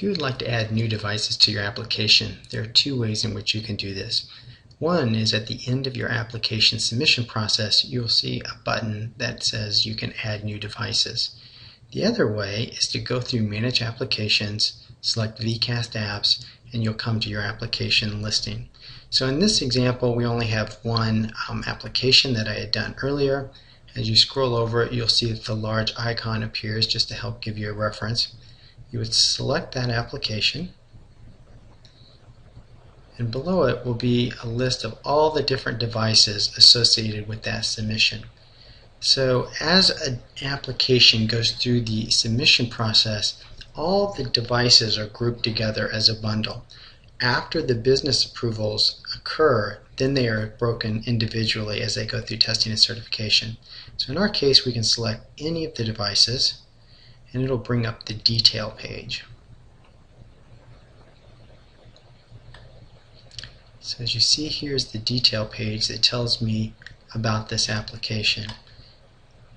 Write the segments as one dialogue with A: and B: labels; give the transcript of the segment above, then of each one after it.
A: If you would like to add new devices to your application, there are two ways in which you can do this. One is at the end of your application submission process, you'll see a button that says you can add new devices. The other way is to go through Manage Applications, select VCast Apps, and you'll come to your application listing. So in this example, we only have one application that I had done earlier. As you scroll over it, you'll see that the large icon appears just to help give you a reference. You would select that application, and below it will be a list of all the different devices associated with that submission. So as an application goes through the submission process, all the devices are grouped together as a bundle. After the business approvals occur, then they are broken individually as they go through testing and certification. So in our case, we can select any of the devices, and it'll bring up the detail page. So as you see, here's the detail page that tells me about this application.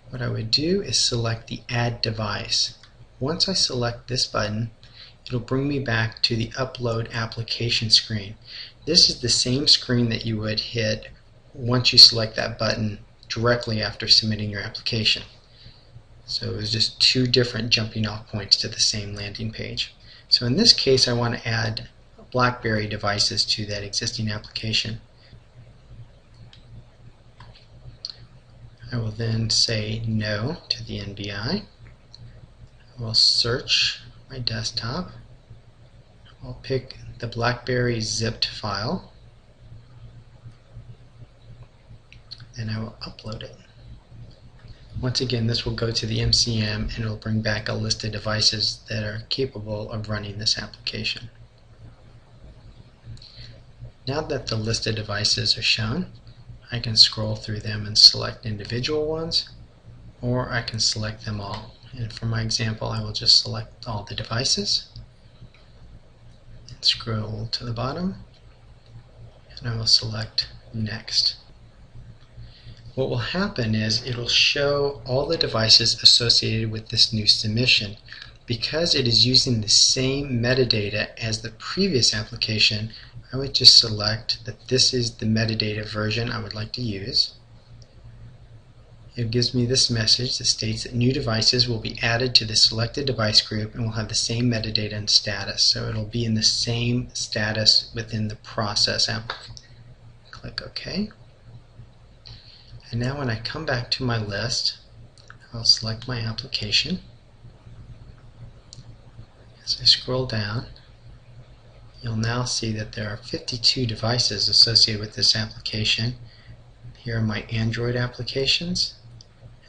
A: What I would do is select the Add Device. Once I select this button, it'll bring me back to the Upload Application screen. This is the same screen that you would hit once you select that button directly after submitting your application. So it was just two different jumping off points to the same landing page. So in this case, I want to add BlackBerry devices to that existing application. I will then say no to the NBI. I will search my desktop. I'll pick the BlackBerry zipped file, and I will upload it. Once again, this will go to the MCM and it will bring back a list of devices that are capable of running this application. Now that the list of devices are shown, I can scroll through them and select individual ones, or I can select them all. And for my example, I will just select all the devices and scroll to the bottom, and I will select Next. What will happen is it will show all the devices associated with this new submission. Because it is using the same metadata as the previous application, I would just select that this is the metadata version I would like to use. It gives me this message that states that new devices will be added to the selected device group and will have the same metadata and status. So it will be in the same status within the process app. Click OK. And now when I come back to my list, I'll select my application. As I scroll down, you'll now see that there are 52 devices associated with this application. Here are my Android applications,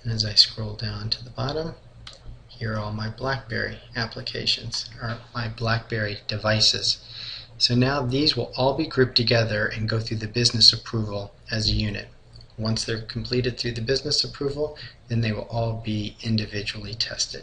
A: and as I scroll down to the bottom, here are all my BlackBerry applications, or my BlackBerry devices. So now these will all be grouped together and go through the business approval as a unit. Once they're completed through the business approval, then they will all be individually tested.